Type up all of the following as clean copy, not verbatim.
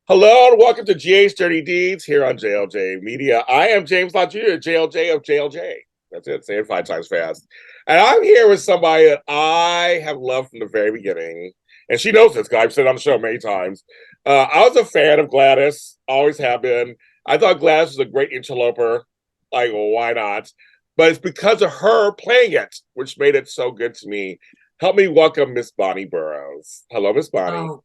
Hello and welcome to GA's Dirty Deeds here on JLJ Media. I am James Lott Jr., JLJ of JLJ. That's it. Say it 5 times fast. And I'm here with somebody that I have loved from the very beginning. And she knows this because I've said on the show many times. I was a fan of Gladys, always have been. I thought Gladys was a great interloper. Like, well, why not? But it's because of her playing it, which made it so good to me. Help me welcome Miss Bonnie Burroughs. Hello, Miss Bonnie. Oh,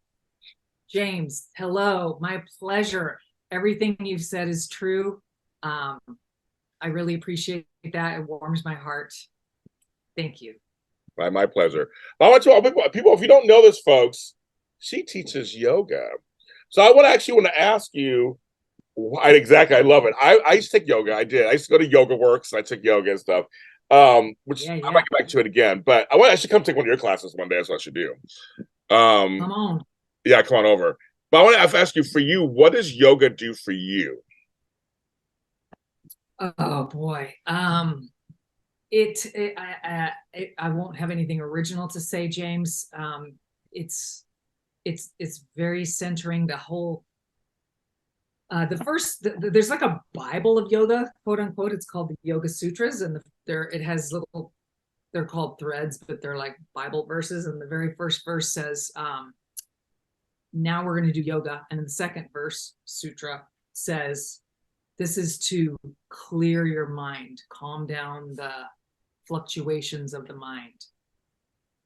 James, hello. My pleasure. Everything you've said is true. Um, I really appreciate that. It warms my heart. Thank you. My pleasure. But I want to all people, if you don't know this, folks, she teaches yoga. So I would actually want to ask you, exactly, I love it. I used to take yoga. I did. I used to go to Yoga Works and I took yoga and stuff. Which Yeah, I yeah. might get back to it again. But I should come take one of your classes one day. That's what I should do. Come on. Yeah, come on over. But I want to ask you, for you, what does yoga do for you? Oh boy. I won't have anything original to say, James. It's it's very centering. The whole there's like a Bible of yoga, quote unquote. It's called the Yoga Sutras, and it has little, they're called threads, but they're like Bible verses. And the very first verse says, now we're going to do yoga. And in the second verse, sutra, says, this is to clear your mind, calm down the fluctuations of the mind.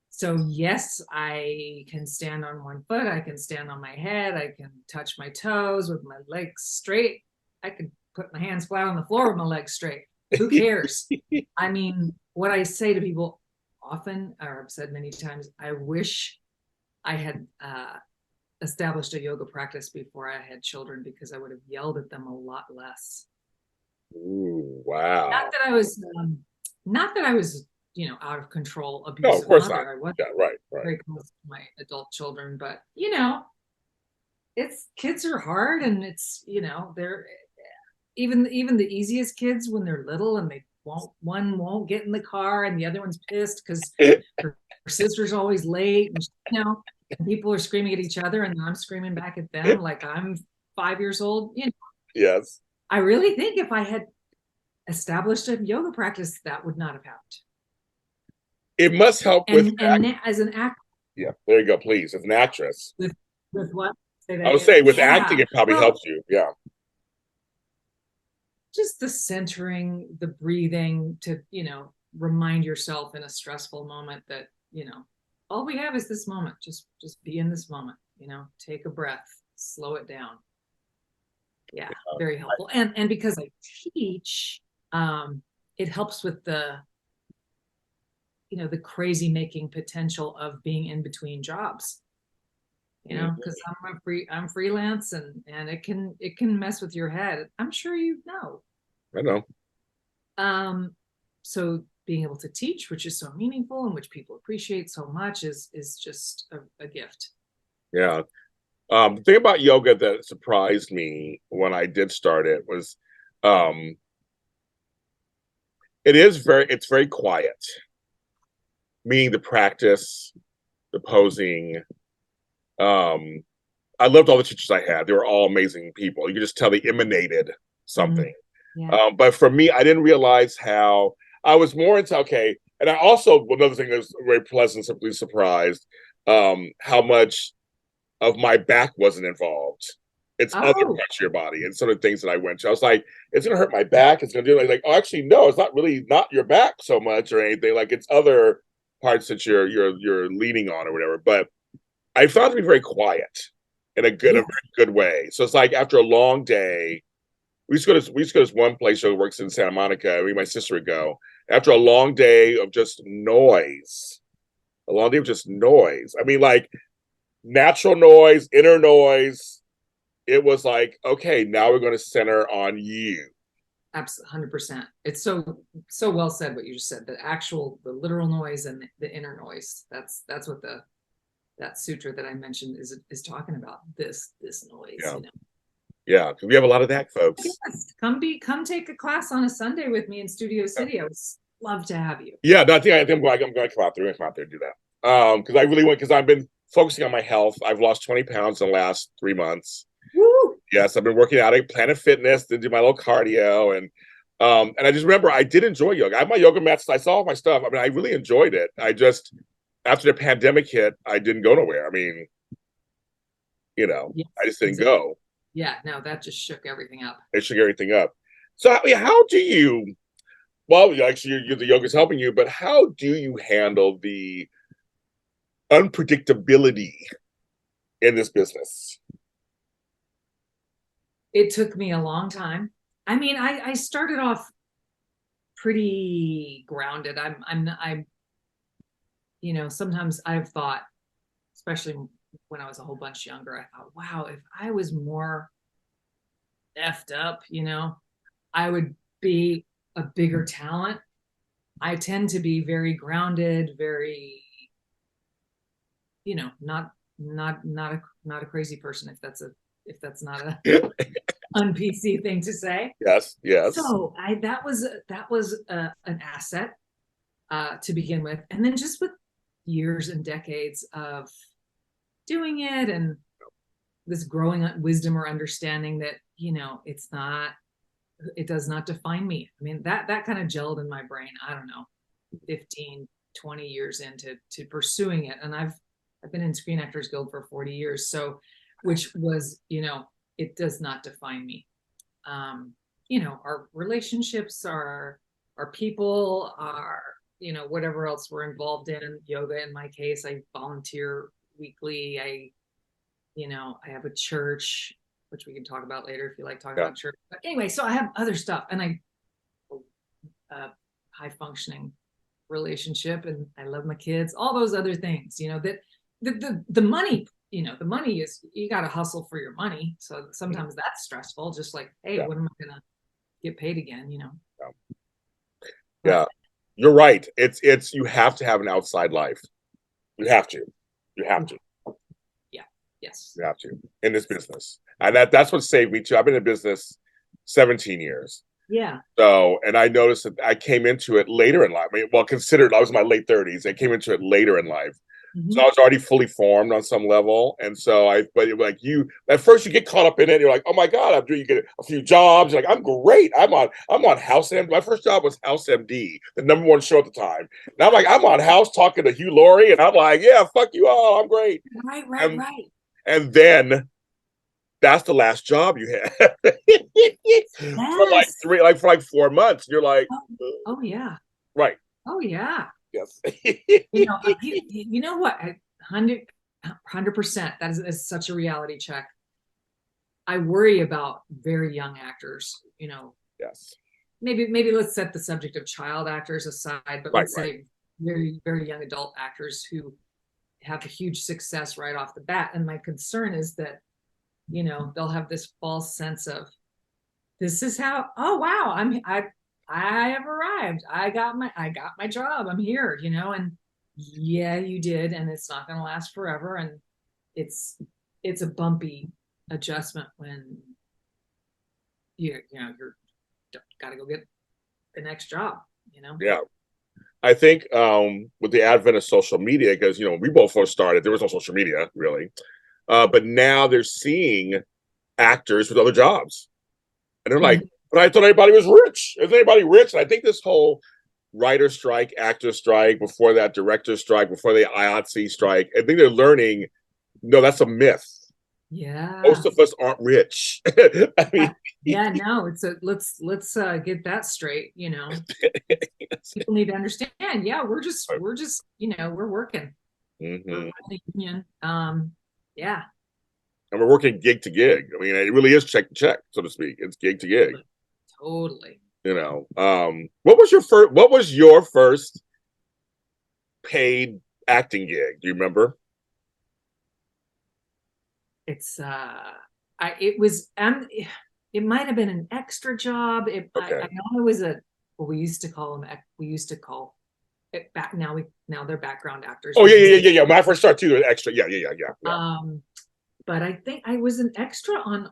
So yes, I can stand on one foot. I can stand on my head. I can touch my toes with my legs straight. I could put my hands flat on the floor with my legs straight. Who cares? I mean, what I say to people often, or I've said many times, I wish I had established a yoga practice before I had children, because I would have yelled at them a lot less. Ooh, wow. Not that I was, out of control, No, of abusive course not. mother. I was Yeah, right. very close to my adult children, but it's kids are hard, and they're even the easiest kids when they're little and one won't get in the car and the other one's pissed because her sister's always late, and people are screaming at each other and I'm screaming back at them like I'm 5 years old. Yes. I really think if I had established a yoga practice, that would not have happened. It must help with and as an actor. Yeah, there you go, please. As an actress. With what? Say that I would again. say with acting Yeah. it probably Well, helps you. Yeah. just the centering, the breathing, to remind yourself in a stressful moment that all we have is this moment. Just be in this moment. Take a breath, slow it down. Yeah, very helpful. And because I teach, it helps with the the crazy making potential of being in between jobs. Because I'm freelance, and it can mess with your head. I'm sure you know. I know. So being able to teach, which is so meaningful and which people appreciate so much, is just a gift. Yeah. The thing about yoga that surprised me when I did start it was it's very quiet. Meaning the practice, the posing. I loved all the teachers I had. They were all amazing people. You could just tell they emanated something. Yeah. But for me, I didn't realize how I was more into and I also, another thing that was very pleasantly surprised, how much of my back wasn't involved. It's other parts of your body and sort of things that I went to. I was like, it's gonna hurt my back. It's gonna do like, oh, actually, no, it's not your back so much or anything. Like it's other parts that you're leaning on or whatever. But I found it to be very quiet in a very good way. So it's like after a long day, we used to go to this one place that works in Santa Monica. Me and my sister would go. After a long day of just noise, I mean, like natural noise, inner noise. It was like, okay, now we're going to center on you. Absolutely, 100%. It's so well said what you just said. The literal noise and the inner noise. That's what that sutra that I mentioned is talking about. This noise. Yeah. Yeah, because we have a lot of that, folks. Yes. Come take a class on a Sunday with me in Studio City. I would love to have you. Yeah, no, I think I'm going to come out there and do that. Because I really want, because I've been focusing on my health. I've lost 20 pounds in the last 3 months. Woo! Yes, I've been working out at Planet Fitness to do my little cardio, and I just remember I did enjoy yoga. I have my yoga mats. I saw all my stuff. I mean, I really enjoyed it. I just after the pandemic hit, I didn't go nowhere. I mean, Yes, I just didn't exactly. go. Yeah, no, that just shook everything up. It shook everything up. So, I mean, how do you? Well, actually, the yoga's helping you, but how do you handle the unpredictability in this business? It took me a long time. I mean, I started off pretty grounded. Sometimes I've thought, especially when I was a whole bunch younger, I thought, wow, if I was more effed up, I would be a bigger talent. I tend to be very grounded, very, not a crazy person if that's not a un-PC thing to say. Yes, yes. So that was an asset to begin with, and then just with years and decades of doing it and this growing wisdom or understanding that it does not define me. I mean, that kind of gelled in my brain, I don't know, 15, 20 years into pursuing it. And I've been in Screen Actors Guild for 40 years, so which was, it does not define me. Our relationships, our people, our whatever else we're involved in yoga. In my case, I volunteer weekly. I have a church, which we can talk about later if you like talking Yeah. about church. But anyway, so I have other stuff, and I high functioning relationship, and I love my kids. All those other things, that the money. The money is, you got to hustle for your money. So sometimes that's stressful. Just like, hey, Yeah. when am I gonna get paid again? Yeah. But Yeah. You're right. It's you have to have an outside life. You have to. You have to. yeah, yes, You have to in this business. And that's what saved me too. I've been in business 17 years. yeah. So, and I noticed that I came into it later in life. I mean, well, considered I was in my late 30s. I came into it later in life. So I Mm-hmm. was already fully formed on some level. And so but like at first you get caught up in it. You're like, oh my God, I'm doing, you get a few jobs. You're like, I'm great. I'm on House MD. My first job was House MD, the number one show at the time. And I'm like, I'm on House talking to Hugh Laurie. And I'm like, yeah, fuck you all. I'm great. Right, right, And, right. and then that's the last job you had for like Yes. for like 4 months. You're like, Oh, oh yeah. right. Oh yeah. Yes. You know what? 100%. That is such a reality check. I worry about very young actors. Yes. Maybe let's set the subject of child actors aside, but Right, let's right. say very, very young adult actors who have a huge success right off the bat. And my concern is that, they'll have this false sense of, this is how, oh wow, I have arrived. I got my job. I'm here, and yeah, you did, and it's not going to last forever. And it's a bumpy adjustment when you're got to go get the next job. Yeah. I think with the advent of social media, because we both first started, there was no social media really, but now they're seeing actors with other jobs, and they're like, Mhm. "But I thought everybody was rich. Is anybody rich?" And I think this whole writer strike, actor strike, before that director strike, before the IATSE strike, I think they're learning. No, that's a myth. Most Yeah. of us aren't rich. I Yeah. mean, Yeah, no, let's get that straight. People need to understand. Yeah, we're just we're working. We're Mhm. in a union. Yeah, And we're working gig to gig. I mean, it really is check to check, so to speak. It's gig to gig. totally. What was your first paid acting gig? Do you remember? It's I it was it might have been an extra job. I Okay. know it was a what we used to call it back now they're background actors. Oh We yeah, used yeah, yeah, yeah. When I first started too, there was extra. Yeah, yeah, yeah, yeah, yeah. but I think I was an extra on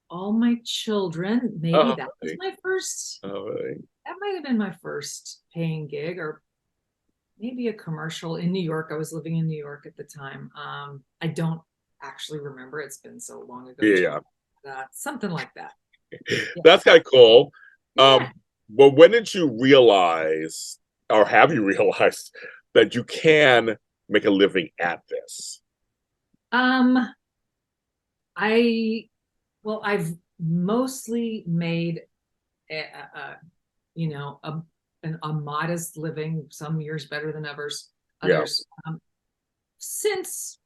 All My Children. Maybe Oh, that was really? my first. Oh, really? That might have been my first paying gig, or maybe a commercial in New York. I was living in New York at the time. I don't actually remember. It's been so long ago Yeah, too. yeah. something like that. Yeah. That's kind of cool. Yeah. But when did you realize, or have you realized, that you can make a living at this? Um, I I've mostly made a you know a modest living. Some years better than others. Yeah. Others since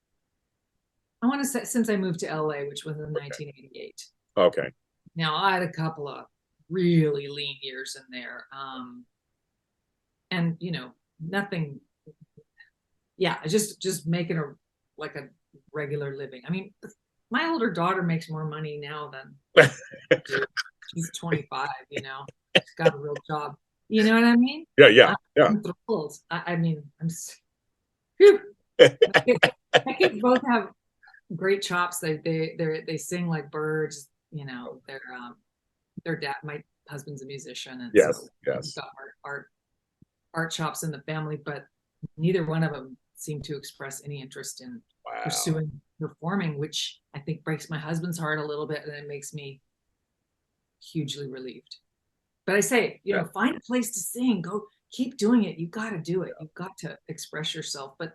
I want to say since I moved to LA, which was in 1988. Okay. Now I had a couple of really lean years in there, and nothing. Yeah, just making a like a regular living. I mean, my older daughter makes more money now than she's 25. She's got a real job. You know what I mean? Yeah, yeah, I'm, yeah. I'm thrilled. I mean, whew. My kids both have great chops. They sing like birds. Their dad, my husband's a musician, and so Yes, we've yes. got art chops in the family, but neither one of them seem to express any interest in Wow. pursuing performing, which I think breaks my husband's heart a little bit, and it makes me hugely relieved. But I say, Yeah, find a place to sing. Go keep doing it. You've got to do it. You've got to express yourself. But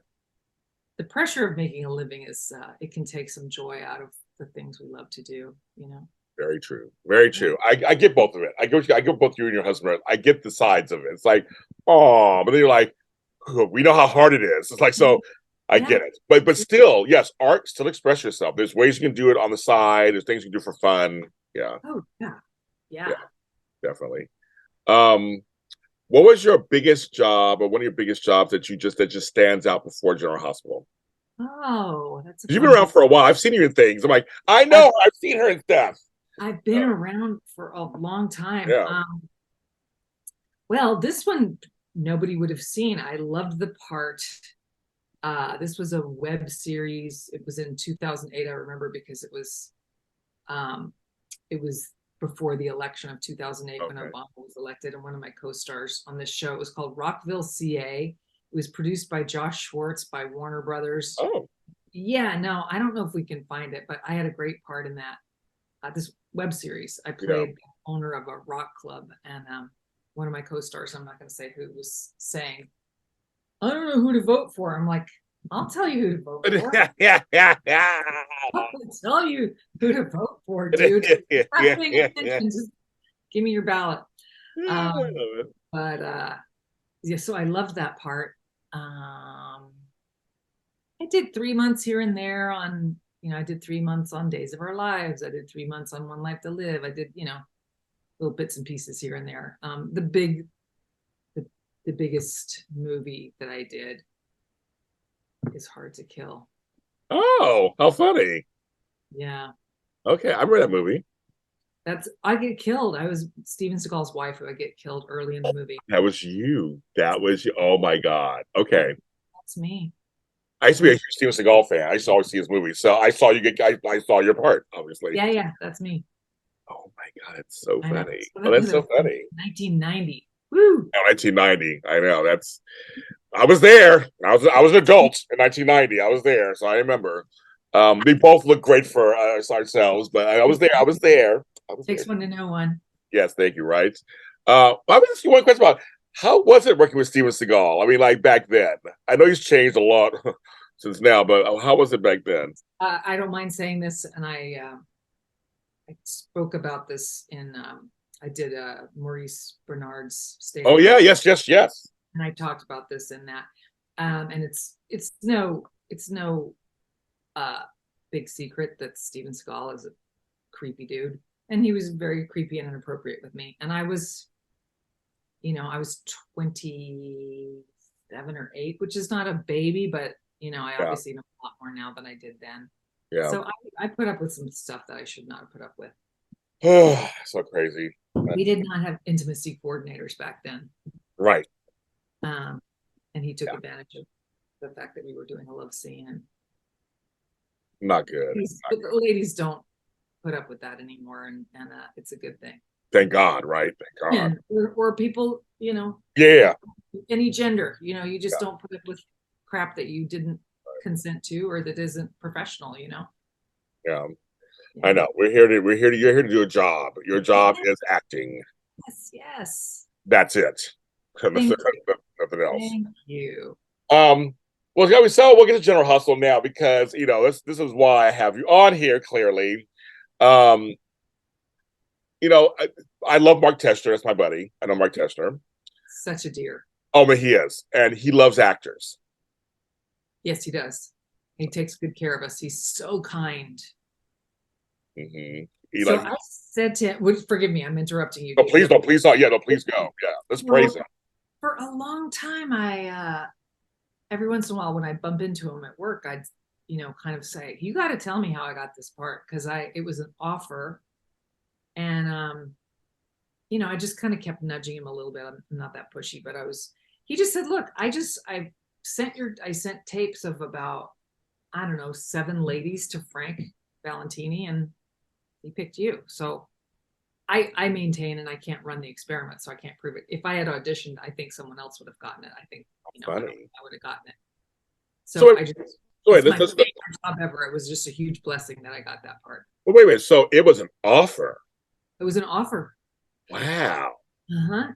the pressure of making a living is it can take some joy out of the things we love to do. very true. Very Yeah. true. I get both of it. I get both you and your husband. I get the sides of it. It's like, oh, but then you're like, oh, we know how hard it is. It's like, so I Yeah. get it. But still, yes, art, still express yourself. There's ways you can do it on the side. There's things you can do for fun. Yeah, Oh yeah. yeah, Yeah. definitely. Um, what was your biggest job or one of your biggest jobs that just stands out before General Hospital? Oh, that's a You've been fun around one. for a while. I've seen you in things. I'm like, I I've, know her. I've seen her in stuff. I've been around for a long time. Yeah. Well, this one nobody would have seen. I loved the part. This was a web series. It was in 2008. I remember because um, it was before the election of 2008 when Okay. Obama was elected, and one of my co-stars on this show. It was called Rockville, CA. It was produced by Josh Schwartz by Warner Brothers. Oh, Yeah, no, I don't know if we can find it, but I had a great part in that. This web series. I yeah. played the owner of a rock club, and one of my co-stars, I'm not going to say who, was saying, "I don't know who to vote for." I'm like, "I'll tell you who to vote for. yeah, yeah, yeah. I'll tell you who to vote for, dude. Yeah, Stop yeah, paying yeah, yeah. attention. Just give me your ballot." Yeah, I Um, love it. but yeah, so I loved that part. Um, I did 3 months here and there I did 3 months on Days of Our Lives. I did 3 months on One Life to Live. I did, little bits and pieces here and there. The biggest movie that I did is Hard to Kill. Oh, how funny. Yeah, Okay, I remember that movie. I get killed. I was Steven Seagal's wife who I get killed early in the movie. That was you. That was you. Oh my God. Okay. That's me. I used to be a Yeah, huge Steven Seagal fan. I used to always see his movies. So I saw you get I saw your part, obviously. yeah, yeah. That's me. Oh my God, it's so I know. funny. So Oh, that that's was so in funny. 1990. Woo! Oh, 1990. I know. I was there. I was an adult in 1990. I was there, so I remember. We both look great for ourselves, but I was there. I was there. I was there. Takes one to know one. Yes, thank you. Right. I was asking one question about how was it working with Steven Seagal? I mean, like back then. I know he's changed a lot since now, but how was it back then? I don't mind saying this, and I spoke about this in I did Maurice Bernard's State of Oh Mind, yeah, yes, yes, yes. and I talked about this in that. And it's no uh, big secret that Steven Seagal is a creepy dude, and he was very creepy and inappropriate with me. And I was 27 or 8, which is not a baby, but I Yeah, obviously know a lot more now than I did then. yeah. So I put up with some stuff that I should not have put up with. So crazy. We did not have intimacy coordinators back then. Right. Um, and he took Yeah. advantage of the fact that we were doing a love scene. And Not good. but the ladies don't put up with that anymore, and it's a good thing. Thank God, right? Thank God. And or people, Yeah, any gender, you just yeah. don't put up with crap that you didn't consent to or that isn't professional. Yeah. I know. You're here to do a job. Your job is acting. Yes, yes. That's it. Thank Nothing else. thank you. Um, well, shall we so we'll get to General Hustle now because this is why I have you on here clearly. Um, I love Mark Teshner. That's my buddy. I know Mark Teshner. Such a dear. Oh, but he is, and he loves actors. Yes, he does. He takes good care of us. He's so kind. Mm-hmm. So I said to him, forgive me, I'm interrupting you. No, please don't. Please don't. Yeah, no, please go. Yeah, let's praise him. For a long time, every once in a while when I bump into him at work, I'd, kind of say, you got to tell me how I got this part. Cause it was an offer. And, I just kind of kept nudging him a little bit. I'm not that pushy, but he just said, look, I sent tapes of about, I don't know, 7 ladies to Frank Valentini and he picked you. So I maintain, and I can't run the experiment, so I can't prove it. If I had auditioned, I think someone else would have gotten it. I think, I would have gotten it. So it's my favorite job ever. It was just a huge blessing that I got that part. Well, wait. So it was an offer. It was an offer. Wow.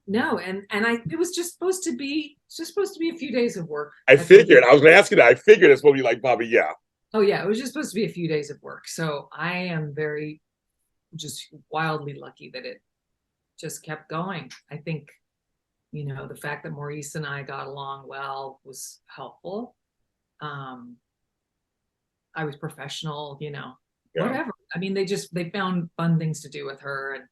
No, and it was just supposed to be a few days of work. I figured. I was going to ask you that. I figured it's going to be like Bobby. Yeah. Oh yeah, it was just supposed to be a few days of work. So I am very just wildly lucky that it just kept going. I think, the fact that Maurice and I got along well was helpful. I was professional, whatever. I mean, they found fun things to do with her. And,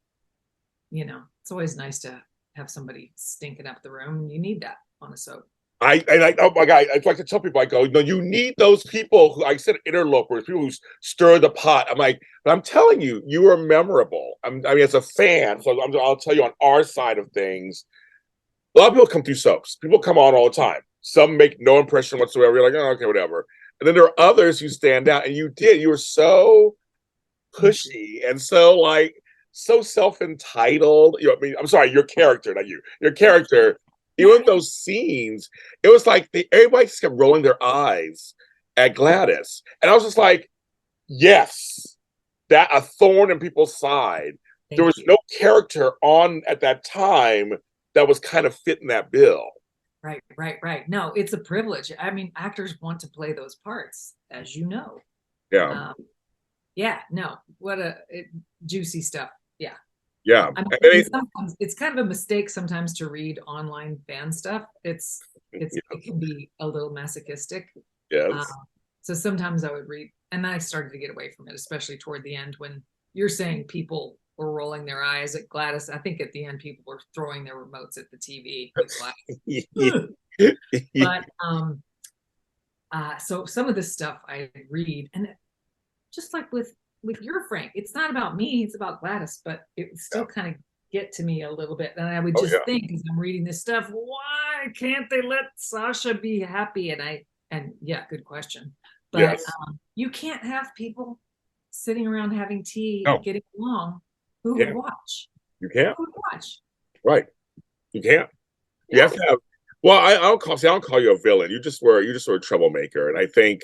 it's always nice to have somebody stinking up the room. You need that on a soap. Oh my God, I like to tell people, I go, no, you need those people who I said interlopers, people who stir the pot. I'm like, but I'm telling you, you are memorable. I mean, as a fan, so I'll tell you on our side of things, a lot of people come through soaps. People come on all the time. Some make no impression whatsoever. You're like, oh, okay, whatever. And then there are others who stand out, and you were so pushy and so self-entitled. I mean, I'm sorry, your character, not you. Your character. Even those scenes, it was like everybody just kept rolling their eyes at Gladys. And I was just like, yes, that a thorn in people's side. There was no character on at that time that was kind of fitting that bill. Right. No, it's a privilege. I mean, actors want to play those parts, as you know. Yeah. No, what juicy stuff. Yeah. Yeah. Sometimes it's kind of a mistake sometimes to read online fan stuff. It can be a little masochistic. Yes. So sometimes I would read, and then I started to get away from it, especially toward the end when you're saying people were rolling their eyes at Gladys. I think at the end people were throwing their remotes at the TV with Gladys. But so some of this stuff I read, and just like with your Frank, it's not about me, it's about Gladys, but it would still kind of get to me a little bit. And I would just think as I'm reading this stuff, why can't they let Sasha be happy? And yeah, good question. But you can't have people sitting around having tea, getting along, who would watch? You can't. Who would watch? Right. You can't. You have to have. Well, I don't call you a villain. You just were a troublemaker, and I think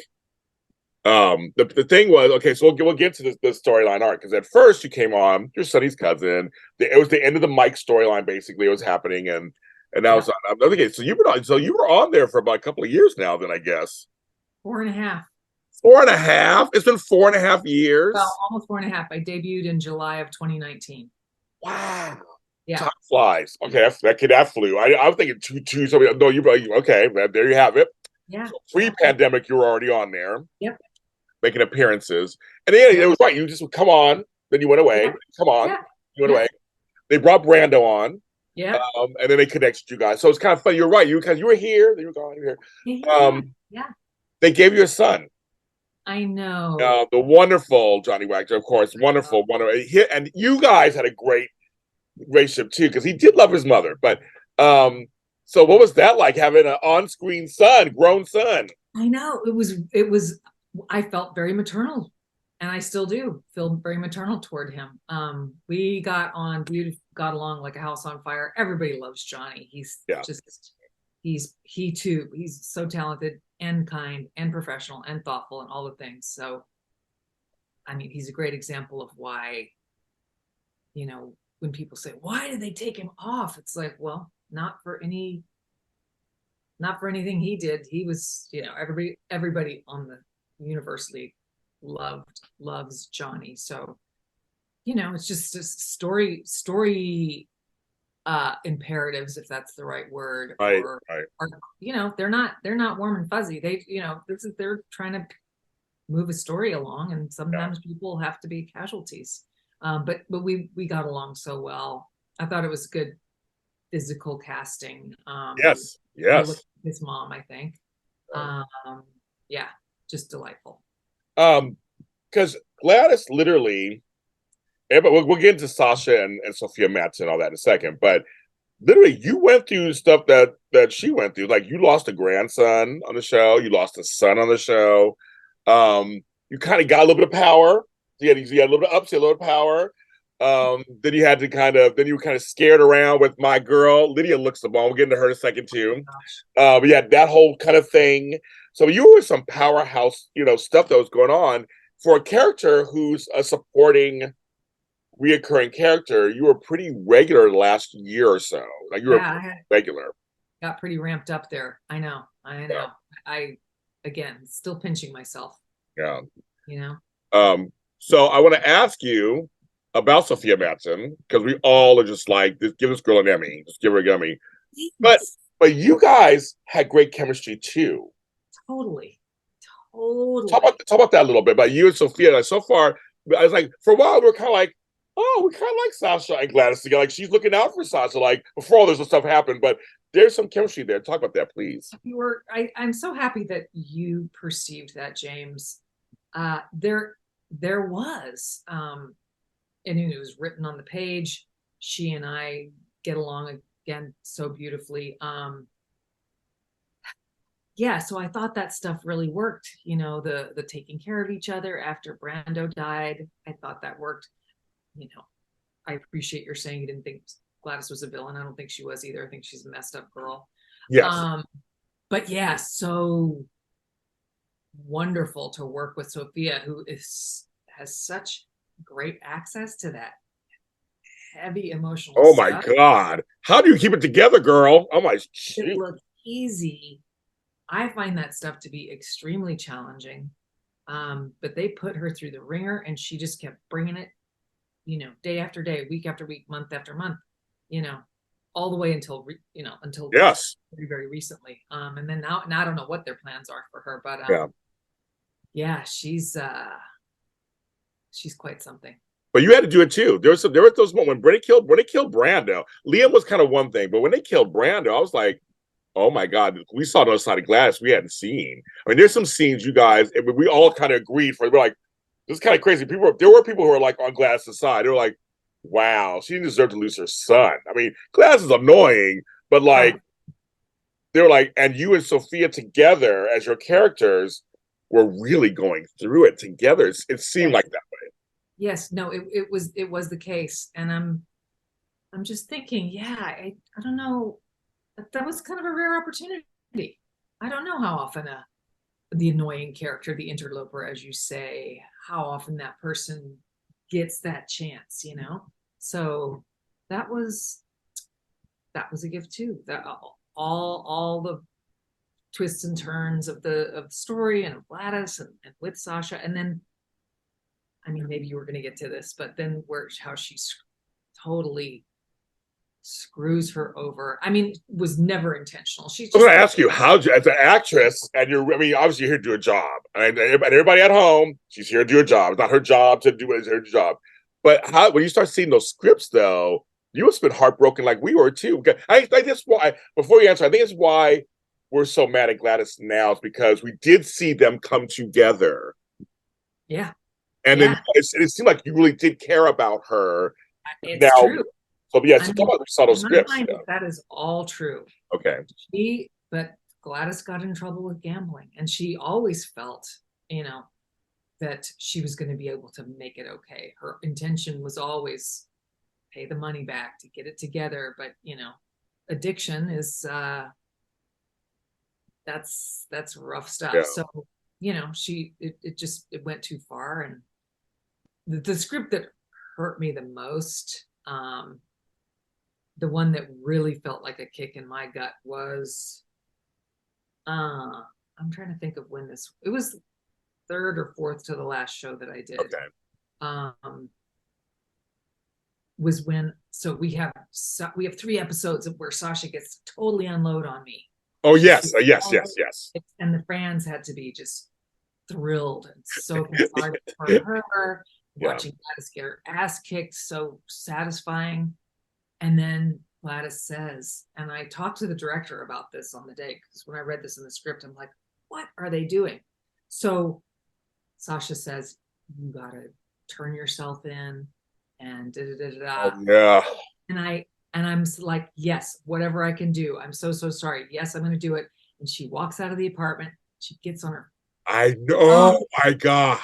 the thing was, okay, so we'll get to the storyline arc, because at first you came on your Sonny's cousin. It was the end of the Mike storyline, basically. It was happening, and that was okay. So you were on there for about a couple of years now. Then I guess 4.5. 4.5. It's been 4.5 years. Well, almost 4.5. I debuted in July of 2019. Wow. Yeah. Time flies. Okay, that flew. I was thinking two. Somebody. No, you okay? There you have it. Yeah. So pre-pandemic, you were already on there. Yep. Making appearances, and then it was right. You just would come on, then you went away. Yeah. Come on, you went away. They brought Brando on, and then they connected you guys. So it's kind of funny. You're right. You were here, then you were gone. You were here. They gave you a son. I know. The wonderful Johnny Wagner, of course, wonderful. And you guys had a great relationship too, because he did love his mother. But so what was that like, having an on-screen son, grown son? I know it was. I felt very maternal, and I still do feel very maternal toward him. We got along like a house on fire. Everybody loves Johnny. He's so talented and kind and professional and thoughtful and all the things. So I mean, he's a great example of why, when people say, why did they take him off? It's like, well, not for anything he did. He was, everybody on the universally loves Johnny. So, it's just a story imperatives, if that's the right word, Right, right. or they're not warm and fuzzy. They're trying to move a story along, and Yeah. sometimes people have to be casualties. But we got along so well. I thought it was good physical casting. Yes, He looked yes. like his mom, I think. Right. Yeah, just delightful. Because Gladys literally, we'll get into Sasha and Sophia Matz and all that in a second, but literally you went through stuff that she went through. Like you lost a grandson on the show, you lost a son on the show. You kind of got a little bit of power. You had a little bit of ups, a little bit of power. Then you had to then you were kind of scared around with my girl Lydia looks the ball. We'll get into her in a second too. Gosh. But yeah, that whole kind of thing. So you were some powerhouse, stuff that was going on for a character who's a supporting, reoccurring character. You were pretty regular the last year or so. Like you were Yeah, regular. got pretty ramped up there. I know. I Yeah, know. I again still pinching myself. yeah. You know. So I want to ask you about Sophia Matson because we all are just like, just give this girl an Emmy, just give her an Emmy. But Yes. but you guys had great chemistry too. Totally. Talk Totally. about talk about that a little bit. About you and Sophia. Like so far, I was like, for a while we were kind of like, oh, we kind of like Sasha and Gladys together. Like she's looking out for Sasha. Like before all this stuff happened, but there's some chemistry there. Talk about that, please. I'm so happy that you perceived that, James. There was, and it was written on the page. She and I get along again so beautifully. Yeah, so I thought that stuff really worked. The taking care of each other after Brando died. I thought that worked. You know, I appreciate your saying you didn't think Gladys was a villain. I don't think she was either. I think she's a messed up girl. Yes. Um, but yeah, so wonderful to work with Sophia, who has such great access to that heavy emotional Oh my stuff. God. How do you keep it together, girl? Oh my It shoot. looked easy. I find that stuff to be extremely challenging. But they put her through the ringer, and she just kept bringing it, day after day, week after week, month after month, you know, all the way until Yes. very, very recently. And then now I don't know what their plans are for her, but Yeah. yeah, she's quite something. But you had to do it too. There were those moments when they killed Brando. Liam was kind of one thing, but when they killed Brando, I was like, oh my God, we saw the other side of glass we hadn't seen. I mean, there's some scenes you guys, we all kind of agreed for. We're like, this is kind of crazy. There were people who were like on Glass's side. They were like, wow, she didn't deserve to lose her son. I mean, Glass is annoying, but Oh, like, they were like, and you and Sophia together as your characters were really going through it together. It seemed yes, like that. yes, no, it was the case, and I'm just thinking, yeah, I don't know, that was kind of a rare opportunity. I don't know how often the annoying character, the interloper, as you say, how often that person gets that chance. So that was a gift too. That all the twists and turns of the story and of Gladys and with Sasha, and then I mean maybe you were going to get to this, but then how she's totally screws her over. I mean, was never intentional. She's I'm just going to ask you, how as an actress, and I mean, obviously you're here to do a job, and everybody at home, she's here to do a job. It's not her job to do it; it's her job. But when you start seeing those scripts, though, you must have been heartbroken, like we were too. I think that's why. Before you answer, I think it's why we're so mad at Gladys now, is because we did see them come together, yeah, and then yeah. it seemed like you really did care about her. It's Now, true. so yeah, I so talk mean, about we saw those in my scripts. mind, Yeah. that is all true. Okay. But Gladys got in trouble with gambling, and she always felt, you know, that she was going to be able to make it okay. Her intention was always pay the money back to get it together, but addiction is that's rough Yeah. stuff. So, she it went too far, and the script that hurt me the most, the one that really felt like a kick in my gut was, I'm trying to think of when it was third or fourth to the last show that I did. Okay. Was when, so we have 3 episodes of where Sasha gets to totally unload on me. Oh, yes. Yes. And the fans had to be just thrilled and so excited for her. Watching Gladys get her ass kicked, so satisfying. And then Gladys says, and I talked to the director about this on the day, because when I read this in the script, I'm like, what are they doing? So Sasha says, you gotta turn yourself in and da da da da. Oh, yeah. And I'm like, yes, whatever I can do. I'm so sorry. Yes, I'm gonna do it. And she walks out of the apartment. She gets on her. I know. Oh my God.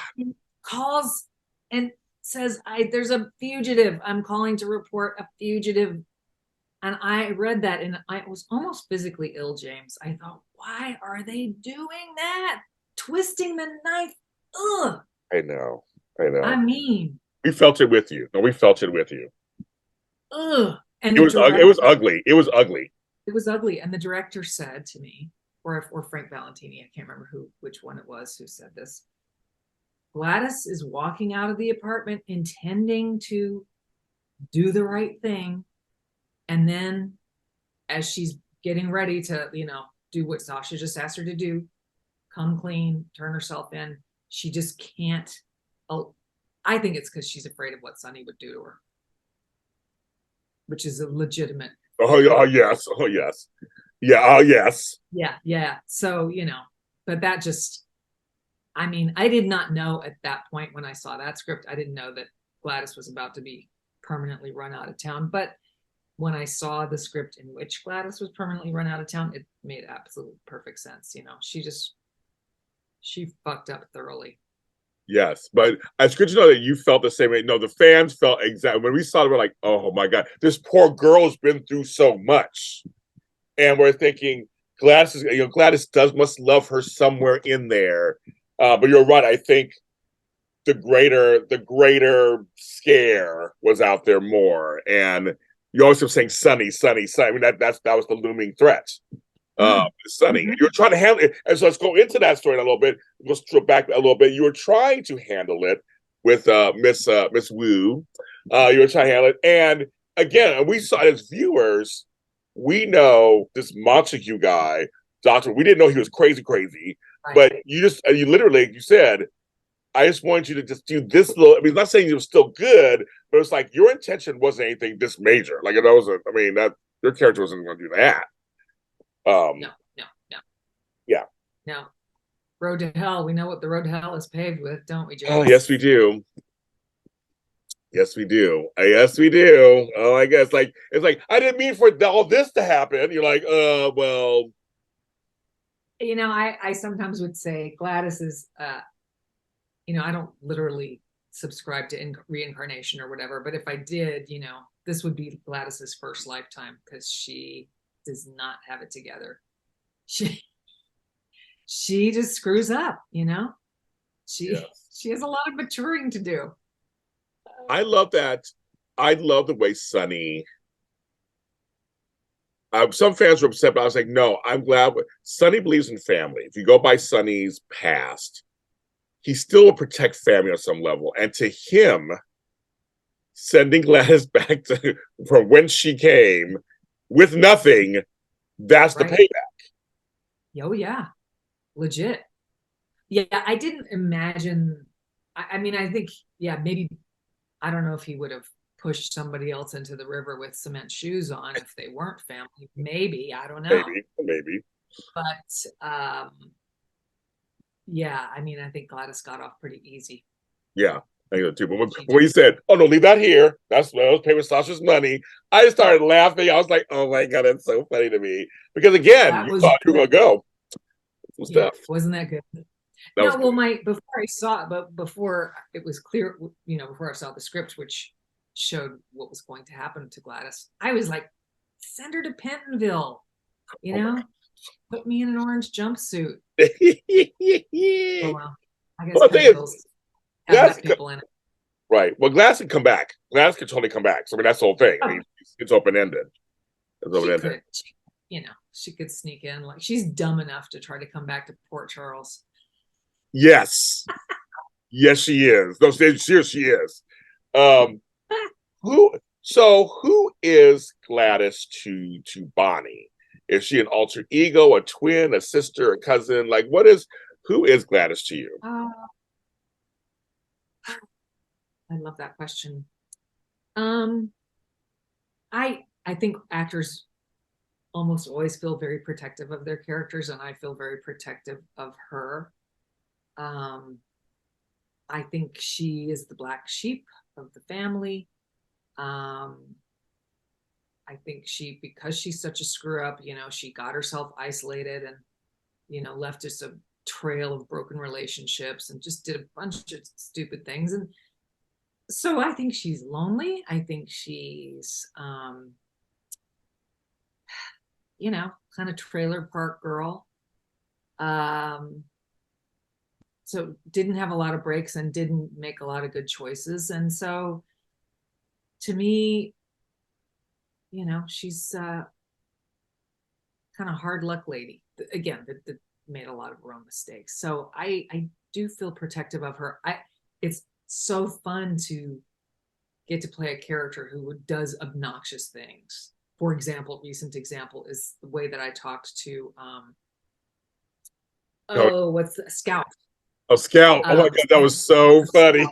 Calls and says, there's a fugitive. I'm calling to report a fugitive. And I read that and I was almost physically ill, James. I thought, why are they doing that? Twisting the knife. Ugh. I know. I mean, we felt it with you. No, we felt it with you. Ugh. And it was ugly. It was ugly. It was ugly. And the director said to me, or Frank Valentini, I can't remember which one it was who said this. Gladys is walking out of the apartment intending to do the right thing. And then as she's getting ready to, do what Sasha just asked her to do, come clean, turn herself in, she just can't. I think it's because she's afraid of what Sonny would do to her, which is a legitimate. Oh, yes. Oh, yes. Yeah. Oh, yes. Yeah. So, but that just, I mean, I did not know at that point when I saw that script, I didn't know that Gladys was about to be permanently run out of town. But when I saw the script in which Gladys was permanently run out of town, it made absolute perfect sense. She fucked up thoroughly. Yes, but it's good to know that you felt the same way. No, the fans felt exactly when we saw it. We're like, oh my God, this poor girl's been through so much, and we're thinking Gladys must love her somewhere in there. But you're right. I think the greater scare was out there more, and you always kept saying Sonny. I mean that was the looming threat. Sonny. You're trying to handle it. And so let's go into that story in a little bit. Let's strip back a little bit. You were trying to handle it with Miss Wu. You were trying to handle it. And again, we saw it as viewers, we know this Montague guy, Doctor, we didn't know he was crazy. Right. But you literally, you said, I just want you to just do this little, I mean, not saying it was still good, but it's like your intention wasn't anything this major. Like it wasn't, I mean, that your character wasn't going to do that. No. Yeah. No. Road to hell. We know what the road to hell is paved with, don't we, James? Oh, yes, we do. Yes, we do. Yes, we do. Oh, I guess it's like I didn't mean for all this to happen. You're like, well. I sometimes would say Gladys is, I don't literally subscribe to reincarnation or whatever, but if I did, this would be Gladys's first lifetime because she does not have it together. She just screws up, She has a lot of maturing to do. I love that. I love the way Sonny. Some fans were upset, but I was like, no, I'm glad. Sonny believes in family. If you go by Sonny's past, he still will protect family on some level. And to him, sending Gladys back from when she came with nothing, that's right. The payback. Oh, yeah. Legit. Yeah, I didn't imagine. I mean, I think, maybe, I don't know if he would have pushed somebody else into the river with cement shoes on if they weren't family. Maybe, I don't know. Maybe. But, I mean, I think Gladys got off pretty easy. Yeah, I think too. But when he said, "Oh no, leave that here," that's when I was paying with Sasha's money. I just started laughing. I was like, "Oh my God, that's so funny to me." Because again, you thought you were gonna go. Wasn't that good? Before it was clear, before I saw the script, which showed what was going to happen to Gladys, I was like, "Send her to Pentonville," put me in an orange jumpsuit. Oh, well, I guess Pentonville's have people in it. Right. Well, Glass can come back. Glass can totally come back. So I mean, that's the whole thing. I Oh, mean, it's open ended. It's open she ended. could, she could sneak in. Like she's dumb enough to try to come back to Port Charles. Yes. Yes, she is. No, she is. Um, who? So who is Gladys to Bonnie? Is she an alter ego, a twin, a sister, a cousin? Like, what is? Who is Gladys to you? Uh, I love that question. Um, I think actors almost always feel very protective of their characters, and I feel very protective of her. Um, I think she is the black sheep of the family. Um, I think because she's such a screw up, she got herself isolated and, left just a trail of broken relationships and just did a bunch of stupid things. And so I think she's lonely. I think she's, kind of trailer park girl. So didn't have a lot of breaks and didn't make a lot of good choices. And so to me, she's kind of hard luck lady. Again, that made a lot of her own mistakes. So I do feel protective of her. It's so fun to get to play a character who does obnoxious things. For example, recent example is the way that I talked to what's the Scout? Oh, Scout. Oh my God, that was so funny.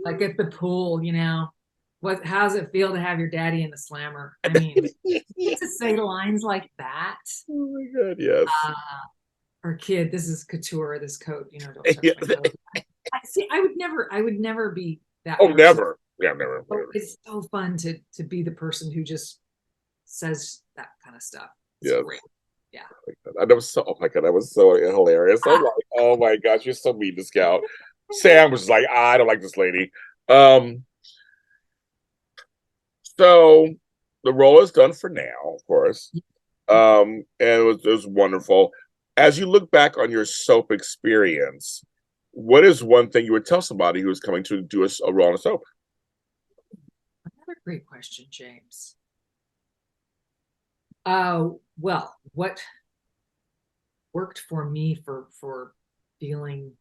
Like at the pool, how's it feel to have your daddy in the slammer? I mean, to say lines like that. Oh my God, yes. Or kid, this is couture, this coat, don't touch my coat. I would never be that Oh, person. never. Yeah, never. It's so fun to be the person who just says that kind of stuff. It's yes. great. Yeah. And that was so, oh my God, that was so hilarious. I'm like, oh my gosh, you're so mean to Scout. Sam was like, I don't like this lady. So the role is done for now, of course. And it was wonderful. As you look back on your soap experience, what is one thing you would tell somebody who's coming to do a role in a soap? Another great question, James. Well, what worked for me for feeling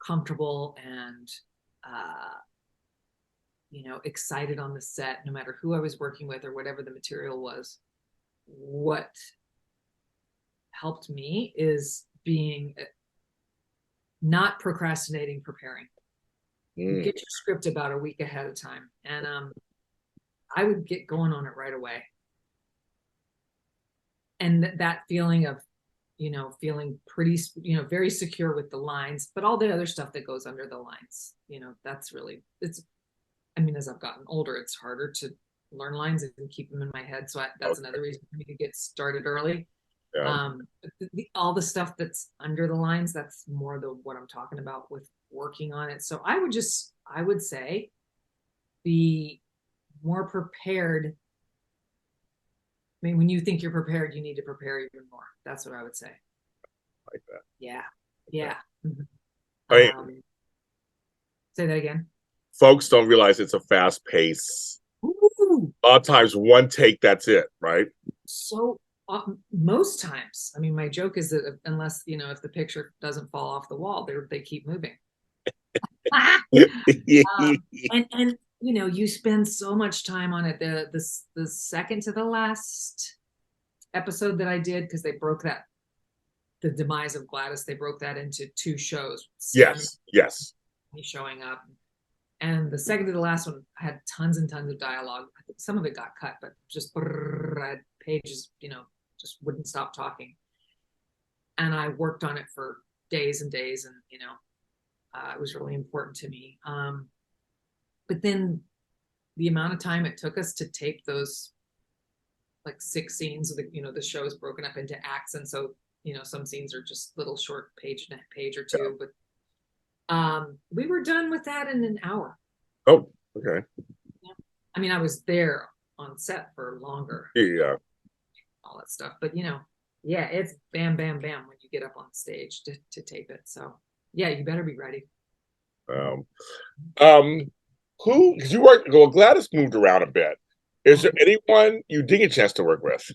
comfortable and excited on the set, no matter who I was working with or whatever the material was, what helped me is being not procrastinating, preparing. You get your script about a week ahead of time, and I would get going on it right away. And that feeling of feeling pretty very secure with the lines, but all the other stuff that goes under the lines, that's really, as I've gotten older, it's harder to learn lines and keep them in my head, so that's another reason for me to get started early. Yeah. All the stuff that's under the lines, that's more what I'm talking about with working on it. So I would say be more prepared. When you think you're prepared, you need to prepare even more. That's what I would say. Like that. Yeah. Yeah. Say that again. Folks don't realize it's a fast pace. Ooh. A lot of times, one take, that's it, right? So most times, my joke is that unless if the picture doesn't fall off the wall, they keep moving. And you spend so much time on it. The second to the last episode that I did, because they broke the demise of Gladys, they broke that into 2 shows. Yes. Me showing up, and the second to the last one had tons and tons of dialogue. I think some of it got cut, but just pages, just wouldn't stop talking. And I worked on it for days and days, and it was really important to me. But then the amount of time it took us to tape those like 6 scenes, the show is broken up into acts, and so some scenes are just little short page or 2, but we were done with that in an hour. Oh, okay. Yeah. I was there on set for longer. Yeah. All that stuff, but yeah, it's bam, bam, bam when you get up on stage to tape it. So yeah, you better be ready. who, because you worked, well, Gladys moved around a bit. Is there anyone you didn't get a chance to work with?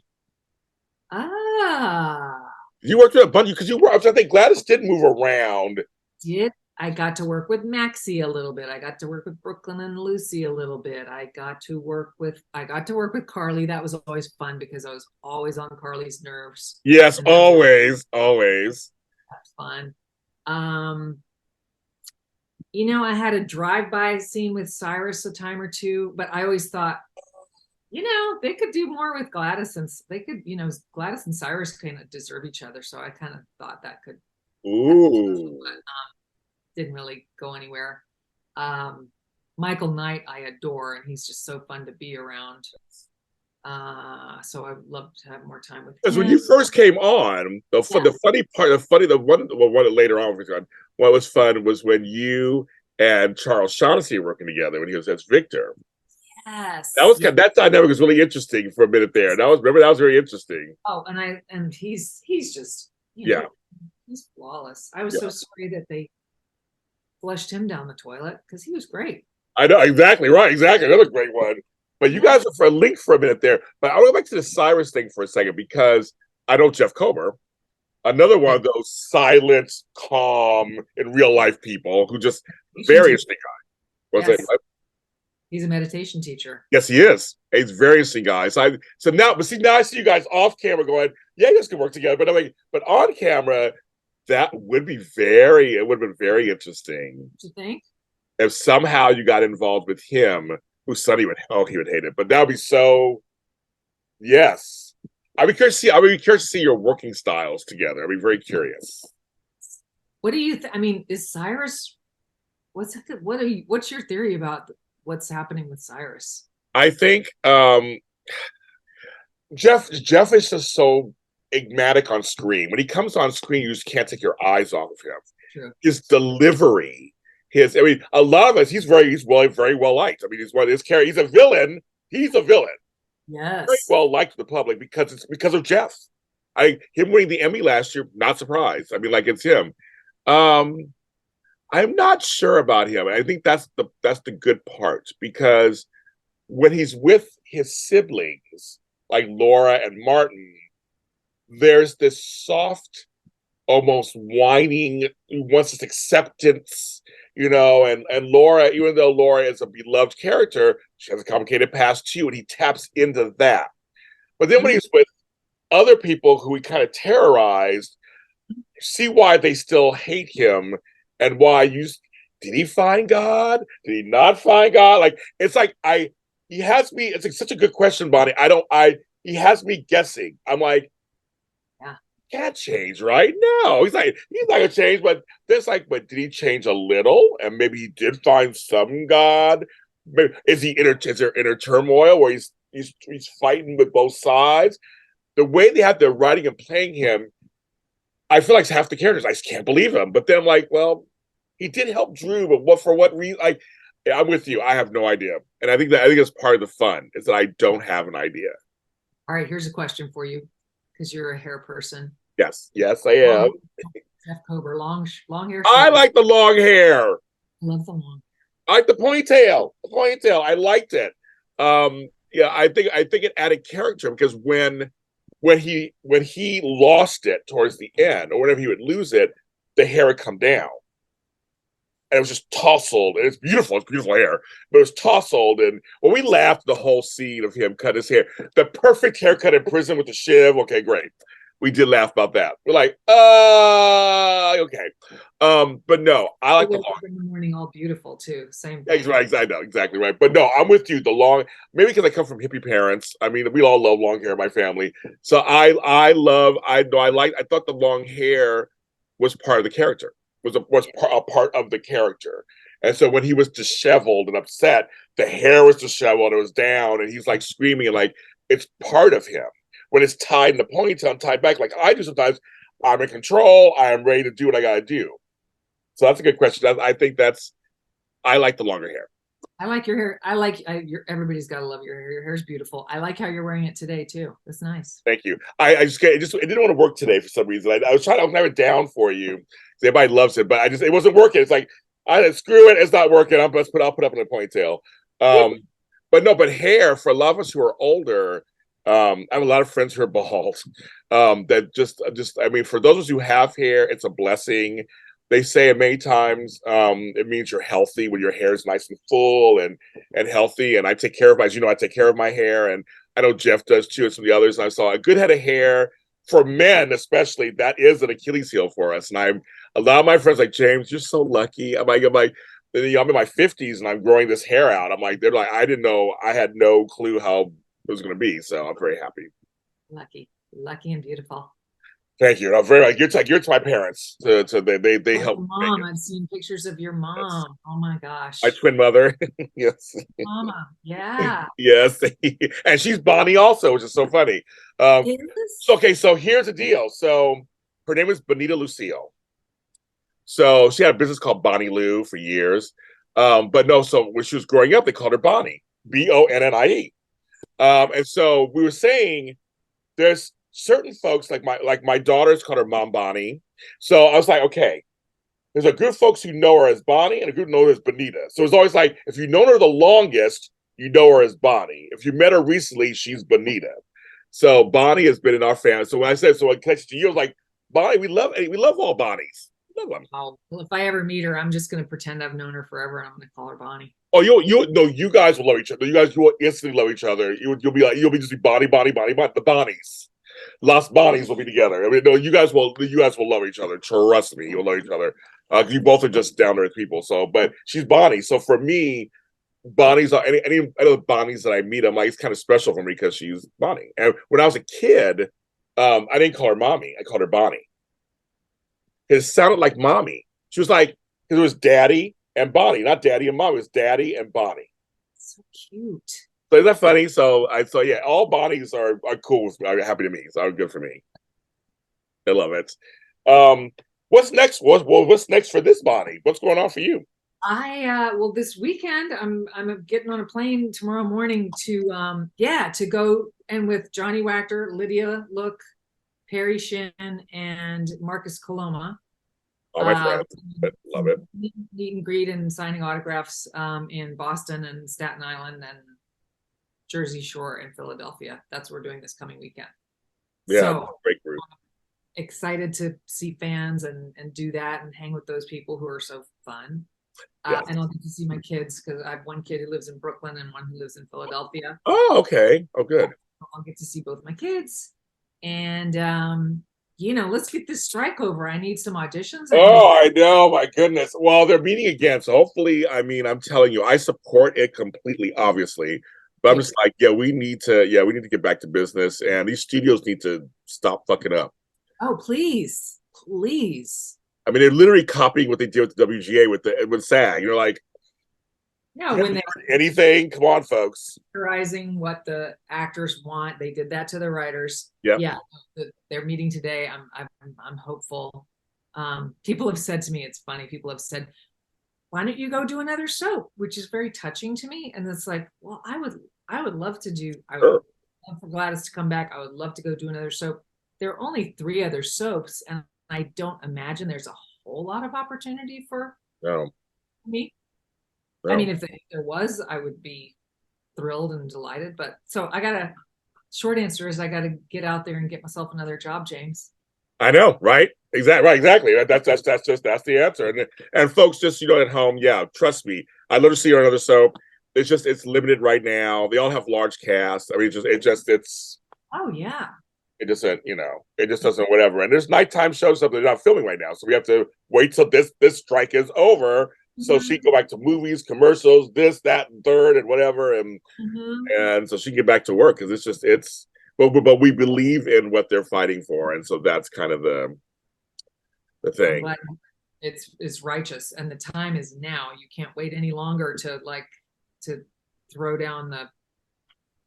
Ah, You worked with a bunch, because you were, I think Gladys did move around. did I got to work with Maxie a little bit. I got to work with Brooklyn and Lucy a little bit. I got to work with Carly. That was always fun because I was always on Carly's nerves. Yes, And always, always. that's fun. Um, I had a drive-by scene with Cyrus a time or two, but I always thought, they could do more with Gladys, and they could, Gladys and Cyrus kind of deserve each other. So I kind of thought that could, Ooh. but didn't really go anywhere. Michael Knight, I adore, and he's just so fun to be around. So I would love to have more time with Because him. when you first came on, the funny part, the one later on, what was fun was when you and Charles Shaughnessy were working together when he was as Victor. Yes. That was that dynamic was really interesting for a minute there. That was very interesting. Oh, and he's just Yeah. He's flawless. I was so sorry that they flushed him down the toilet because he was great. I know exactly right, exactly another great one. But you guys are for a link for a minute there. But I want to go back to the Cyrus thing for a second because I know Jeff Comer, another one of those silent, calm, in real life people who just very interesting guy. Was it? He's a meditation teacher. Yes, he is. He's a very interesting guy. So now I see you guys off camera going, yeah, you guys can work together. But but on camera, it would have been very interesting. What you think? If somehow you got involved with him, whose son he would hate it. But that would be so. Yes, I'd be curious to see your working styles together. I'd be very curious. What do you? I mean, is Cyrus? What's your theory about what's happening with Cyrus? I think Jeff is just so enigmatic on screen. When he comes on screen, you just can't take your eyes off of him. True. His delivery, a lot of us, he's very well liked. I mean, his character, he's a villain. He's a villain. Yes. Very well liked to the public because of Jeff. Him winning the Emmy last year, not surprised. I mean, it's him. I'm not sure about him. I think that's the good part because when he's with his siblings, like Laura and Martin, there's this soft, almost whining, he wants this acceptance, and Laura, even though Laura is a beloved character, she has a complicated past too, and he taps into that. But then when he's with other people who he kind of terrorized, you see why they still hate him and why did he find God? Did he not find God? He has me, it's such a good question, Bonnie. He has me guessing. I'm like, can't change, right? No, he's not gonna change, but but did he change a little? And maybe he did find some God. Maybe, is there inner turmoil where he's fighting with both sides? The way they have their writing and playing him, I feel like half the characters, I just can't believe him. But then I'm like, well, he did help Drew, but for what reason? I'm with you. I have no idea. And I think it's part of the fun is that I don't have an idea. All right, here's a question for you, because you're a hair person. Yes, I am. Jeff Comer, long hair. I like the long hair. I love the long. I like the ponytail. I liked it. I think it added character because when he lost it towards the end, or whenever he would lose it, the hair would come down. And it was just tousled. And it's beautiful hair, but it was tousled. And when we laughed the whole scene of him cut his hair, the perfect haircut in prison with the shiv. Okay, great. We did laugh about that. We're like, okay. But no, I like the long. In the morning, all beautiful too. Same thing. Right, I know exactly right. But no, I'm with you. The long, maybe because I come from hippie parents. I mean, we all love long hair in my family. So I thought the long hair was part of the character. Was a part of the character. And so when he was disheveled and upset, the hair was disheveled, it was down, and he's like screaming, and it's part of him. When it's tied in the ponytail and tied back, like I do sometimes, I'm in control, I am ready to do what I gotta do. So that's a good question. I like the longer hair. I like your hair. Everybody's gotta love your hair. Your hair's beautiful. I like how you're wearing it today too. That's nice. Thank you. It didn't want to work today for some reason. I was trying to have it down for you. Everybody loves it, but it wasn't working. It's like I screw it. It's not working. I'll put up in a ponytail. Um, but no, but hair for a lot of us who are older. I have a lot of friends who are bald. That just I mean, for those of us who have hair, it's a blessing. They say it many times. It means you're healthy when your hair is nice and full and healthy. And I take care of my, as you know, I take care of my hair, and I know Jeff does too, and some of the others. And I saw a good head of hair for men, especially. That is an Achilles heel for us. And I'm a lot of my friends like James, you're so lucky. I'm like, you know, I'm in my 50s and I'm growing this hair out. I'm like, they're like, I didn't know, I had no clue how it was going to be. So I'm very happy. Lucky and beautiful. Thank you. I'm very like you're to my parents. To they Oh, help. mom, I've seen pictures of your Yes. mom. Oh my My gosh. twin mother. Yes. Mama. Yeah. Yes. And she's Bonnie also, which is so funny. Um, Is so okay, so here's the deal. So her name is Bonita Lucille. So she had a business called Bonnie Lou for years. But no, so when she was growing up, they called her Bonnie, Bonnie. And so we were saying there's certain folks like my daughters called her Mom Bonnie. So I was like, okay, there's a group of folks who know her as Bonnie and a group know her as Bonita. So it's always like if you've known her the longest, you know her as Bonnie. If you met her recently, she's Bonita. So Bonnie has been in our family. So when I said so, I catch to you, I was like, Bonnie, we love all Bonnies. Love them. well, if I ever meet her, I'm just gonna pretend I've known her forever and I'm gonna call her Bonnie. Oh, you no, you guys will love each other. You will instantly love each other. You'll be like you'll be just be Bonnie, the Bonnies. Lost Bonnies will be together. I mean, no, you guys will love each other. Trust me, you'll love each other. You both are just down to earth people. So, but she's Bonnie. So for me, Bonnie's any of the Bonnies that I meet, I'm like it's kind of special for me because she's Bonnie. And when I was a kid, I didn't call her mommy. I called her Bonnie. It sounded like mommy. She was like because it was Daddy and Bonnie, not Daddy and Mommy. It was Daddy and Bonnie. So cute. So isn't that funny? So yeah, all Bonnies are cool with me. Are happy to me. So good for me. I love it. Um, what's next? What's next for this Bonnie? What's going on for you? Well, this weekend I'm getting on a plane tomorrow morning to to go and with Johnny Wachter, Lydia Look, Perry Shin, and Marcus Coloma. All my Uh, friends, love it. meet and greet and signing autographs in Boston and Staten Island and Jersey Shore and Philadelphia. That's what we're doing this coming weekend. Yeah, So great group. excited to see fans and do that and hang with those people who are so fun. Yes. And I'll get to see my kids because I have one kid who lives in Brooklyn and one who lives in Philadelphia. Oh, okay. Oh, good. I'll get to see both my kids. And let's get this strike over. I need some auditions. Oh, I know. My goodness. Well, they're meeting again, so hopefully, I mean, I'm telling you, I support it completely, obviously. But I'm just like, yeah, we need to get back to business, and these studios need to stop fucking up. Oh, please, please. I mean, they're literally copying what they did with the WGA with SAG. You're like, No, when they're anything? Come on, folks. theorizing what the actors want, they did that to the writers. Yep. Yeah, they're meeting today. I'm hopeful. People have said to me, it's funny. People have said, "Why don't you go do another soap?" Which is very touching to me. And it's like, well, I would love to do. I would Sure. love for Gladys to come back. I would love to go do another soap. There are only 3 other soaps, and I don't imagine there's a whole lot of opportunity for No, me. no. I mean, if there was, I would be thrilled and delighted. But so short answer is I got to get out there and get myself another job, James. I know, right? Exactly, right, exactly. That's the answer. And folks, just at home, yeah, trust me, I'd love to see her another soap. It's limited right now. They all have large casts. I mean, it's Oh yeah. it doesn't, it just doesn't whatever. And there's nighttime shows that they're not filming right now, so we have to wait till this strike is over. So she can go back to movies, commercials, this, that, and third, and whatever, and so she can get back to work because but we believe in what they're fighting for, and so that's kind of the I'm thing. glad it's righteous, and the time is now. You can't wait any longer to throw down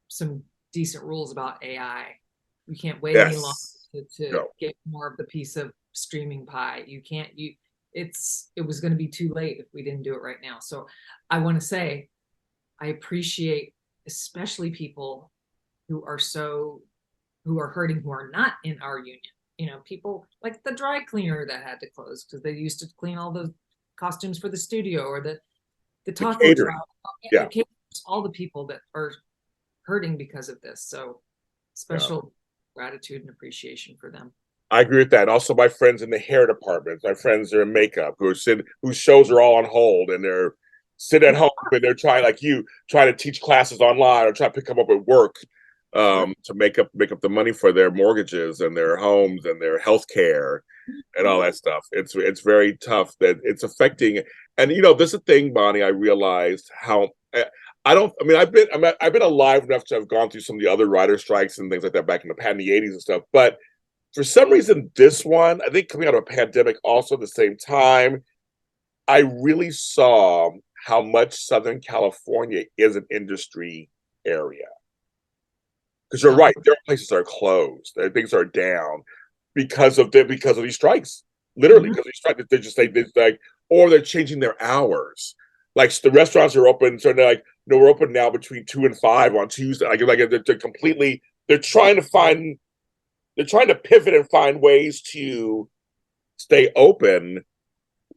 some decent rules about AI. You can't wait any longer to get more of the piece of streaming pie. You can't. It was going to be too late if we didn't do it right now. So I want to say I appreciate especially people who are hurting, who are not in our union. People like the dry cleaner that had to close because they used to clean all the costumes for the studio, or the The taco catering. truck, Yeah. the caterers, all the people that are hurting because of this. So Yeah. special gratitude and appreciation for them. I agree with that. And also my friends in the hair department, my friends that are in makeup whose shows are all on hold and they're sitting at home and they're trying like you try to teach classes online or try to pick up at work to make up the money for their mortgages and their homes and their health care and all that stuff. It's very tough that it's affecting. And this is a thing, Bonnie. I realized how I don't. I mean, I've been alive enough to have gone through some of the other writer strikes and things like that back in the '80s and stuff. But for some reason, this one, I think coming out of a pandemic, also at the same time, I really saw how much Southern California is an industry area. Because you're right, there are places that are closed, things are down because of these strikes. Literally, because these strikes, they're like, or they're changing their hours. Like the restaurants are open, so they're like, no, we're open now between 2 and 5 on Tuesday. They're completely. They're trying to pivot and find ways to stay open.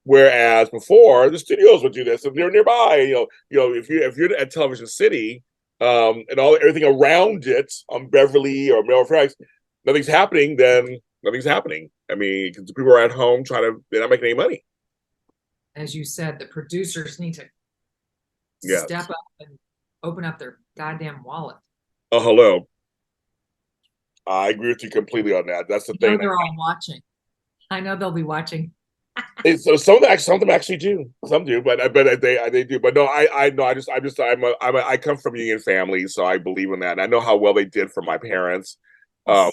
Whereas before, the studios would do this, and they're nearby. If you're at Television City, and everything around it on Beverly or Melrose Heights, nothing's happening. Then nothing's happening. I mean, because people are at home they're not making any money. As you said, the producers need to step up and open up their goddamn wallet. Oh, hello. I agree with you completely on that. That's the thing. They're all watching. I know they'll be watching. So some of them actually do. Some do, but they do. But no, I know. I come from a union family, so I believe in that. And I know how well they did for my parents.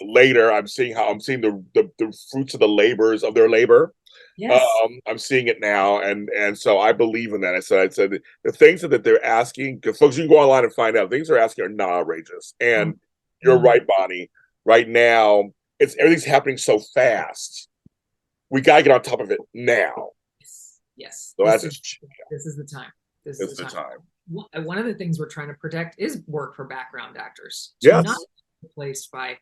Later, I'm seeing the fruits of the labors of their labor. Yes. I'm seeing it now, and so I believe in that. I said the things that they're asking, folks, you can go online and find out. Things they're asking are not outrageous. And you're right, Bonnie. Right now, everything's happening so fast. We gotta get on top of it now. Yes. So this is the time. This is the time. One of the things we're trying to protect is work for background actors. Yes. Not replaced by,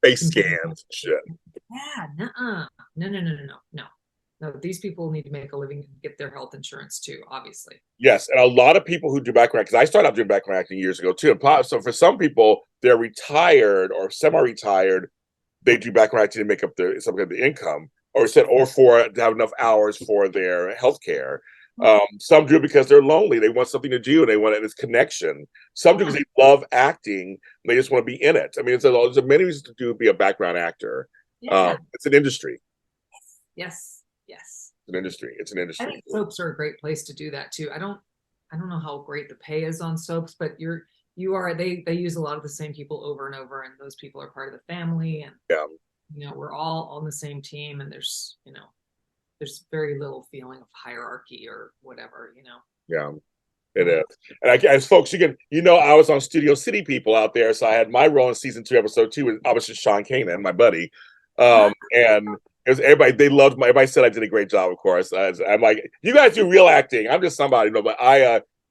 face scans and shit. Yeah, no. These people need to make a living and get their health insurance too, obviously. Yes, and a lot of people who do background, because I started out doing background acting years ago too. So for some people, they're retired or semi-retired. They do background acting to make up some of the income, or to have enough hours for their health care. Some do it because they're lonely. They want something to do, and they want this connection. Some do because they love acting. They just want to be in it. I mean, there's many reasons to be a background actor. Yeah. It's an industry. Yes. It's an industry. It's an industry. I think soaps are a great place to do that too. I don't know how great the pay is on soaps, but they use a lot of the same people over and over, and those people are part of the family, and we're all on the same team, and there's very little feeling of hierarchy or whatever. Yeah, it is. And as folks, I was on Studio City People out there, so I had my role in season 2, episode 2, I was just Sean Kanan, my buddy, and it was everybody. Everybody said I did a great job. Of course, I'm like, you guys do real acting. I'm just somebody, but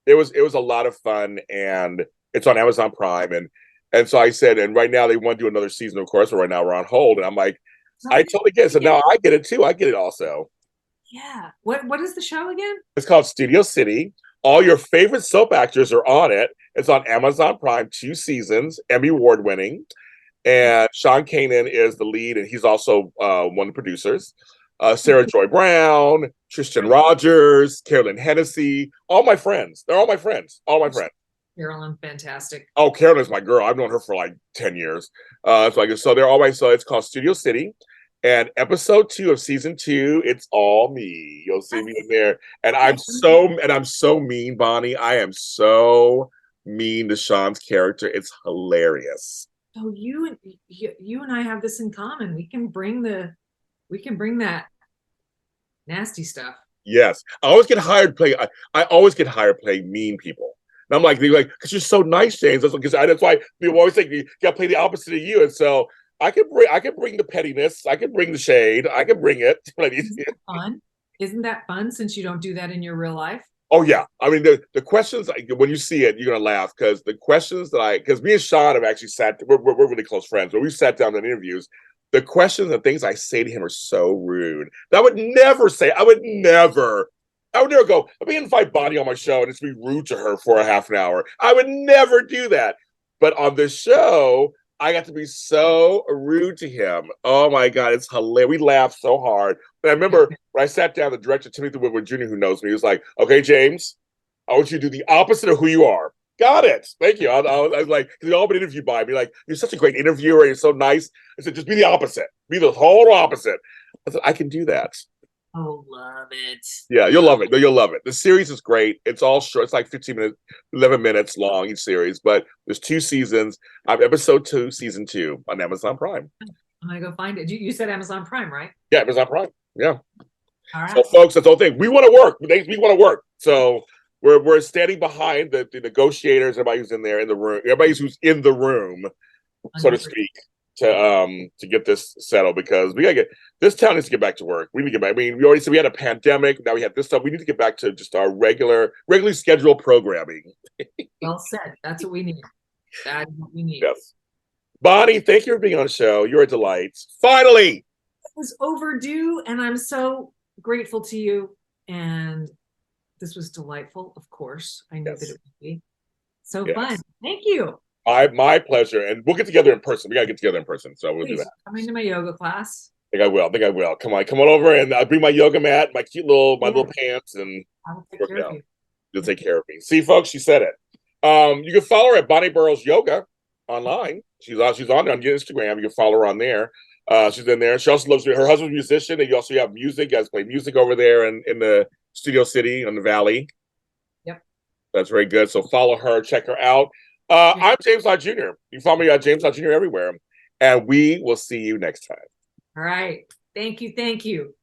it was a lot of fun, and it's on Amazon Prime, and so I said, and right now they want to do another season, of course, but right now we're on hold, and I'm like, I totally get it. So now I get it too. I get it also. Yeah. What is the show again? It's called Studio City. All your favorite soap actors are on it. It's on Amazon Prime, 2 seasons, Emmy Award winning. And Sean Kanan is the lead, and he's also one of the producers. Sarah Joy Brown, Tristan Rogers, Carolyn Hennessy, all my friends. They're all my friends. All my friends. Carolyn, fantastic. Oh, Carolyn's my girl. I've known her for like 10 years. So they're always, so it's called Studio City. And episode 2 of season 2, it's all me. You'll see me in there. And I'm so mean, Bonnie. I am so mean to Sean's character. It's hilarious. So you and I have this in common. We can bring that nasty stuff. Yes. I always get hired playing mean people. And I'm like, they're like, because you're so nice, James. That's why people always think you got to play the opposite of you. And so I can bring the pettiness. I can bring the shade. I can bring it. Isn't that fun since you don't do that in your real life? Oh yeah. I mean, the questions, when you see it, you're going to laugh because the questions because me and Sean have actually we're really close friends, but we sat down in interviews. the questions and things I say to him are so rude that I would never say. I would never go, let me invite Bonnie on my show and just be rude to her for a half an hour. I would never do that. But on this show, I got to be so rude to him. Oh my God, it's hilarious. We laughed so hard. And I remember when I sat down, the director, Timothy Woodward Jr., who knows me, he was like, okay, James, I want you to do the opposite of who you are. Got it. Thank you. I was like, because we've all been interviewed by me. Like, you're such a great interviewer. You're so nice. I said, just be the opposite. Be the total opposite. I said, I can do that. Oh, love it. Yeah, you'll love it. No, you'll love it. The series is great. It's all short. It's like 15 minutes, 11 minutes long each series, but there's 2 seasons. I'm episode 2, season 2 on Amazon Prime. I'm gonna go find it. You said Amazon Prime, right? Yeah, Amazon Prime. Yeah. All right. So, folks, that's the whole thing. We want to work. We want to work. So we're standing behind the negotiators, everybody who's in there in the room, everybody who's in the room, so to speak, to get this settled, because we gotta get this town needs to get back to work. We need to get back. I mean, we already said we had a pandemic. Now we have this stuff. We need to get back to just our regularly scheduled programming. Well said. That's what we need. That's what we need. Yes. Bonnie, thank you for being on the show. You're a delight. Finally. It was overdue, and I'm so grateful to you. And this was delightful, of course. I knew that it would be so fun. Thank you. My pleasure. And we'll get together in person. We gotta get together in person. So we'll do that. Come into my yoga class. I think I will. Come on over, and I'll bring my yoga mat, my cute little pants, and I will take care of you. You'll take care of me. See, folks, she said it. You can follow her at Bonnie Burroughs Yoga online. She's on there on Instagram. You can follow her on there. She's in there. She also loves her husband's a musician, and you also have music. You guys play music over there in the Studio City on the Valley. Yep. That's very good. So follow her, check her out. I'm James Lott Jr. You can follow me at James Lott Jr. everywhere. And we will see you next time. All right. Thank you.